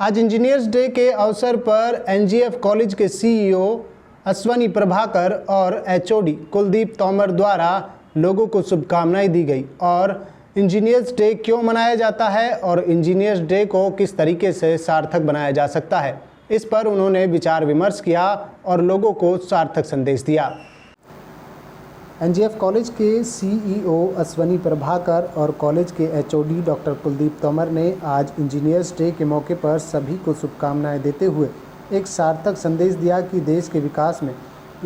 आज engineers day के अवसर पर एनजीएफ कॉलेज के सीईओ अश्वनी प्रभाकर और एचओडी कुलदीप तोमर द्वारा लोगों को शुभकामनाएं दी गई और इंजीनियर्स डे क्यों मनाया जाता है और इंजीनियर्स डे को किस तरीके से सार्थक बनाया जा सकता है, इस पर उन्होंने विचार विमर्श किया और लोगों को सार्थक संदेश दिया। एनजीएफ कॉलेज के सीईओ अश्वनी प्रभाकर और कॉलेज के एचओडी डॉक्टर कुलदीप तोमर ने आज इंजीनियर्स डे के मौके पर सभी को शुभकामनाएं देते हुए एक सार्थक संदेश दिया कि देश के विकास में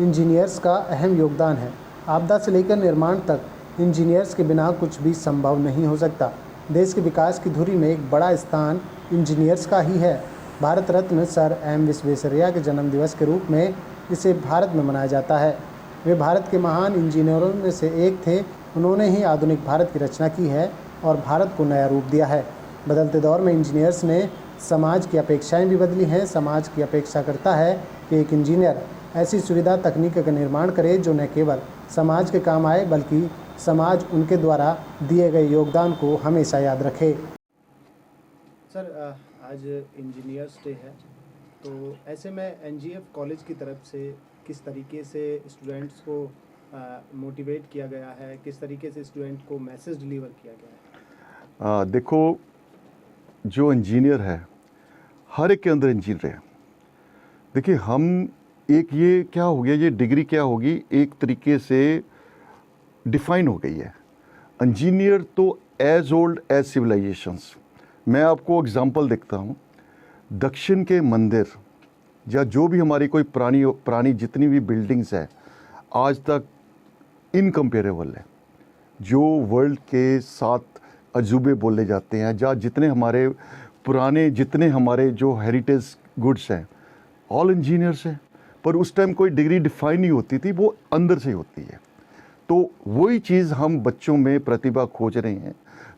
इंजीनियर्स का अहम योगदान है। आपदा से लेकर निर्माण तक इंजीनियर्स के बिना कुछ भी संभव नहीं हो सकता। देश के विकास की धुरी में एक बड़ा स्थान इंजीनियर्स का ही है। भारत रत्न सर एम विश्वेश्वरैया के जन्मदिवस के रूप में इसे भारत में मनाया जाता है। वे भारत के महान इंजीनियरों में से एक थे। उन्होंने ही आधुनिक भारत की रचना की है और भारत को नया रूप दिया है। बदलते दौर में इंजीनियर्स ने समाज की अपेक्षाएं भी बदली हैं। समाज की अपेक्षा करता है कि एक इंजीनियर ऐसी सुविधा तकनीक का निर्माण करे जो न केवल समाज के काम आए बल्कि समाज उनके द्वारा दिए गए योगदान को हमेशा याद रखे। सर, आज इंजीनियर्स डे है, तो ऐसे में एनजीएफ कॉलेज की तरफ से किस तरीके से स्टूडेंट्स को मोटिवेट किया गया है, किस तरीके से स्टूडेंट को मैसेज डिलीवर किया गया है? देखो, जो इंजीनियर है हर एक के अंदर इंजीनियर है। देखिए, हम एक ये क्या हो गया, ये डिग्री क्या होगी, एक तरीके से डिफाइन हो गई है। इंजीनियर तो एज ओल्ड एज सिविलाइजेशंस। मैं आपको एग्जांपल देखता हूँ। दक्षिण के मंदिर या जो भी हमारी कोई पुरानी जितनी भी बिल्डिंग्स है आज तक इनकम्पेरेबल है। जो वर्ल्ड के 7 अजूबे बोले जाते हैं, जहाँ जितने हमारे पुराने जितने हमारे जो हेरिटेज गुड्स हैं, ऑल इंजीनियर्स हैं। पर उस टाइम कोई डिग्री डिफाइन नहीं होती थी, वो अंदर से होती है। तो वही चीज़ हम बच्चों में प्रतिभा खोज रहे हैं।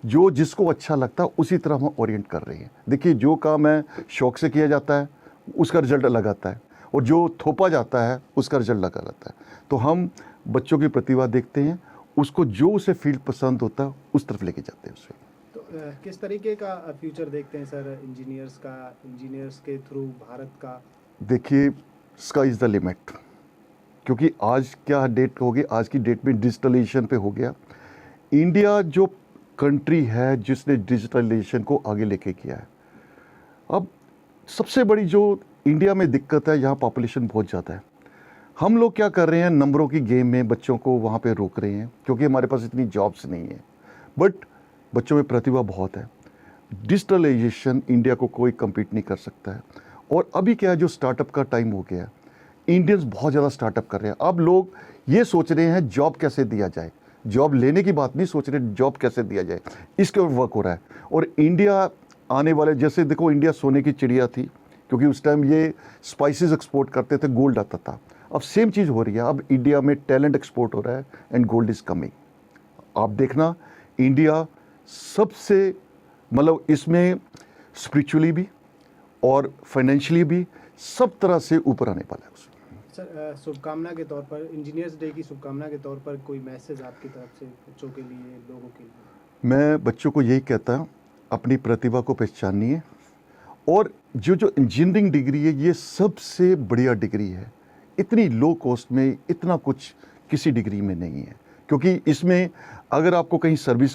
जो जिसको अच्छा लगता है उसी तरह हम ओरिएंट कर रहे हैं। देखिए, जो काम है शौक से किया जाता है उसका रिजल्ट अलग आता है, और जो थोपा जाता है उसका रिजल्ट अलग आता है। तो हम बच्चों की प्रतिभा देखते हैं, उसको जो उसे फील्ड पसंद होता है उस तरफ लेके जाते हैं उसे। तो किस तरीके का फ्यूचर देखते हैं सर इंजीनियर्स का, इंजीनियर्स के थ्रू भारत का? देखिए, स्काई इज़ द लिमिट, क्योंकि आज क्या डेट हो गई, आज की डेट में डिजिटलाइजेशन पे हो गया। इंडिया जो कंट्री है जिसने डिजिटलाइजेशन को आगे लेके किया है। अब सबसे बड़ी जो इंडिया में दिक्कत है, यहाँ पॉपुलेशन बहुत ज़्यादा है। हम लोग क्या कर रहे हैं, नंबरों की गेम में बच्चों को वहाँ पे रोक रहे हैं, क्योंकि हमारे पास इतनी जॉब्स नहीं है। बट बच्चों में प्रतिभा बहुत है। डिजिटलाइजेशन इंडिया को कोई कम्पीट नहीं कर सकता है। और अभी क्या है, जो स्टार्टअप का टाइम हो गया है, इंडियंस बहुत ज़्यादा स्टार्टअप कर रहे हैं। अब लोग ये सोच रहे हैं जॉब कैसे दिया जाए, जॉब लेने की बात नहीं सोच रहे, जॉब कैसे दिया जाए, इसके ऊपर वर्क हो रहा है। और इंडिया आने वाले, जैसे देखो, इंडिया सोने की चिड़िया थी, क्योंकि उस टाइम ये स्पाइसेस एक्सपोर्ट करते थे, गोल्ड आता था। अब सेम चीज़ हो रही है। अब इंडिया में टैलेंट एक्सपोर्ट हो रहा है एंड गोल्ड इज़ कमिंग। आप देखना, इंडिया सबसे मतलब इसमें स्पिरिचुअली भी और फाइनेंशियली भी सब तरह से ऊपर आने वाला है। सर, शुभकामना के तौर पर, इंजीनियर्स डे की शुभकामना के तौर पर कोई मैसेज आपकी तरफ से बच्चों के लिए, लोगों के लिए? मैं बच्चों को यही कहता हूँ, अपनी प्रतिभा को पहचानिए। और जो इंजीनियरिंग डिग्री है, ये सबसे बढ़िया डिग्री है। इतनी लो कॉस्ट में इतना कुछ किसी डिग्री में नहीं है, क्योंकि इसमें अगर आपको कहीं सर्विस,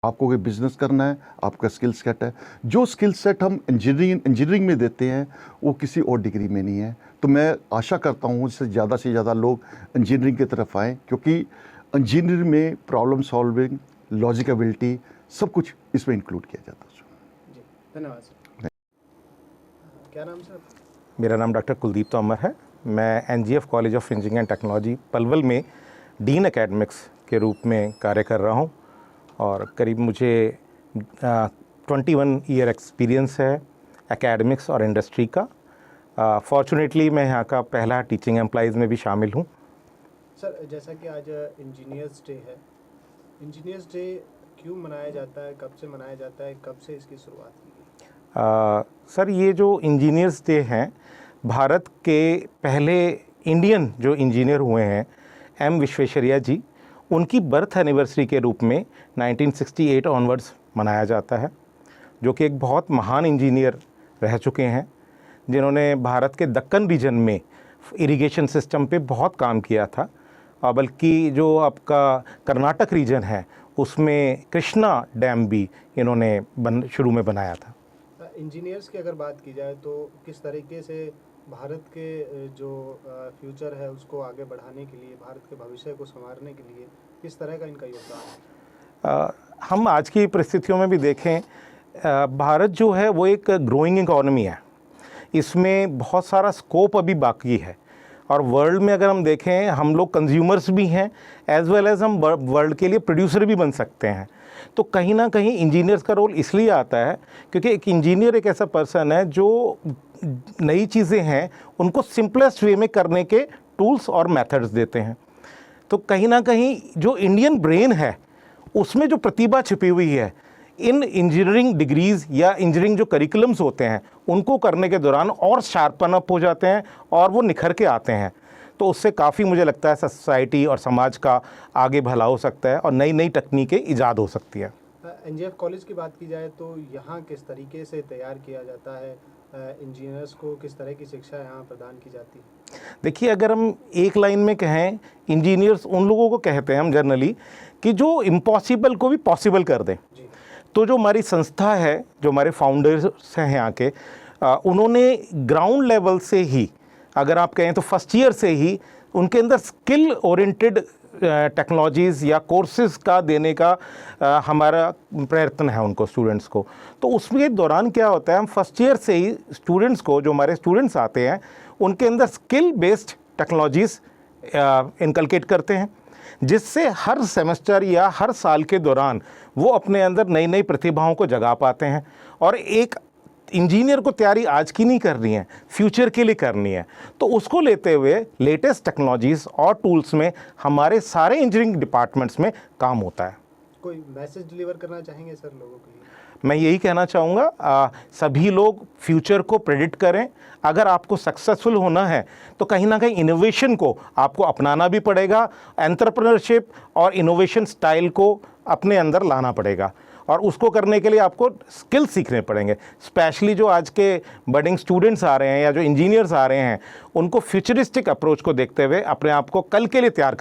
आपको कोई बिजनेस करना है, आपका स्किल सेट है, जो स्किल सेट हम इंजीनियरिंग में देते हैं वो किसी और डिग्री में नहीं है। तो मैं आशा करता हूँ इससे ज़्यादा लोग इंजीनियरिंग की तरफ आएँ, क्योंकि इंजीनियरिंग में प्रॉब्लम सॉल्विंग, लॉजिकबिलिटी सब कुछ इसमें इंक्लूड किया जाता है। जी, धन्यवाद सर। क्या नाम सर? मेरा नाम डॉक्टर कुलदीप तोमर है। मैं NGF college of engineering and technology Palwal में डीन एकेडमिक्स के रूप में कार्य कर रहा हूँ, और करीब मुझे 21 ईयर एक्सपीरियंस है एकेडमिक्स और इंडस्ट्री का। फॉर्चुनेटली मैं यहाँ का पहला टीचिंग एम्प्लॉइज़ में भी शामिल हूँ। सर, जैसा कि आज इंजीनियर्स डे है, इंजीनियर्स डे क्यों मनाया जाता है, कब से मनाया जाता है, कब से इसकी शुरुआत की गई? सर, ये जो इंजीनियर्स डे हैं, भारत के पहले इंडियन जो इंजीनियर हुए हैं एम विश्वेश्वरैया जी, उनकी बर्थ एनिवर्सरी के रूप में 1968 ऑनवर्ड्स मनाया जाता है। जो कि एक बहुत महान इंजीनियर रह चुके हैं, जिन्होंने भारत के दक्कन रीजन में इरिगेशन सिस्टम पे बहुत काम किया था, और बल्कि जो आपका कर्नाटक रीजन है उसमें कृष्णा डैम भी इन्होंने शुरू में बनाया था। इंजीनियर्स की अगर बात की जाए तो किस तरीके से भारत के जो फ्यूचर है उसको आगे बढ़ाने के लिए, भारत के भविष्य को संवारने के लिए किस तरह का इनका योगदान है? हम आज की परिस्थितियों में भी देखें, भारत जो है वो एक ग्रोइंग इकोनॉमी है, इसमें बहुत सारा स्कोप अभी बाकी है। और वर्ल्ड में अगर हम देखें, हम लोग कंज्यूमर्स भी हैं एज वेल एज हम वर्ल्ड के लिए प्रोड्यूसर भी बन सकते हैं। तो कहीं ना कहीं इंजीनियर्स का रोल इसलिए आता है क्योंकि एक इंजीनियर एक ऐसा पर्सन है जो नई चीज़ें हैं उनको सिंपलेस्ट वे में करने के टूल्स और मेथड्स देते हैं। तो कहीं ना कहीं जो इंडियन ब्रेन है उसमें जो प्रतिभा छिपी हुई है, इन इंजीनियरिंग डिग्रीज़ या इंजीनियरिंग जो करिकुलम्स होते हैं उनको करने के दौरान और शार्पन अप हो जाते हैं और वो निखर के आते हैं। तो उससे काफ़ी मुझे लगता है सोसाइटी और समाज का आगे भला हो सकता है और नई नई तकनीकें ईजाद हो सकती है। एनजीएफ कॉलेज की बात की जाए तो यहाँ किस तरीके से तैयार किया जाता है इंजीनियर्स को, किस तरह की शिक्षा यहाँ प्रदान की जाती है? देखिए, अगर हम एक लाइन में कहें, इंजीनियर्स उन लोगों को कहते हैं हम जनरली कि जो इम्पॉसिबल को भी पॉसिबल कर दें। तो जो हमारी संस्था है, जो हमारे फाउंडर्स हैं यहाँ के, उन्होंने ग्राउंड लेवल से ही, अगर आप कहें तो फर्स्ट ईयर से ही उनके अंदर स्किल ओरिएंटेड टेक्नोलॉजीज़ या कोर्सेज़ का देने का हमारा प्रयत्न है उनको, स्टूडेंट्स को। तो उसमें दौरान क्या होता है, हम फर्स्ट ईयर से ही स्टूडेंट्स को, जो हमारे स्टूडेंट्स आते हैं, उनके अंदर स्किल बेस्ड टेक्नोलॉजीज़ इनकलकेट करते हैं, जिससे हर सेमेस्टर या हर साल के दौरान वो अपने अंदर नई नई प्रतिभाओं को जगा पाते हैं। और एक इंजीनियर को तैयारी आज की नहीं करनी है, फ्यूचर के लिए करनी है। तो उसको लेते हुए लेटेस्ट टेक्नोलॉजीज़ और टूल्स में हमारे सारे इंजीनियरिंग डिपार्टमेंट्स में काम होता है। कोई मैसेज डिलीवर करना चाहेंगे सर लोगों के लिए? मैं यही कहना चाहूँगा, सभी लोग फ्यूचर को प्रेडिक्ट करें। अगर आपको सक्सेसफुल होना है तो कहीं ना कहीं इनोवेशन को आपको अपनाना भी पड़ेगा, एंटरप्रेन्योरशिप और इनोवेशन स्टाइल को अपने अंदर लाना पड़ेगा, और उसको करने के लिए आपको स्किल सीखने पड़ेंगे। स्पेशली जो आज के बडिंग स्टूडेंट्स आ रहे हैं या जो इंजीनियर्स आ रहे हैं, उनको फ्यूचरिस्टिक अप्रोच को देखते हुए अपने आप को कल के लिए तैयार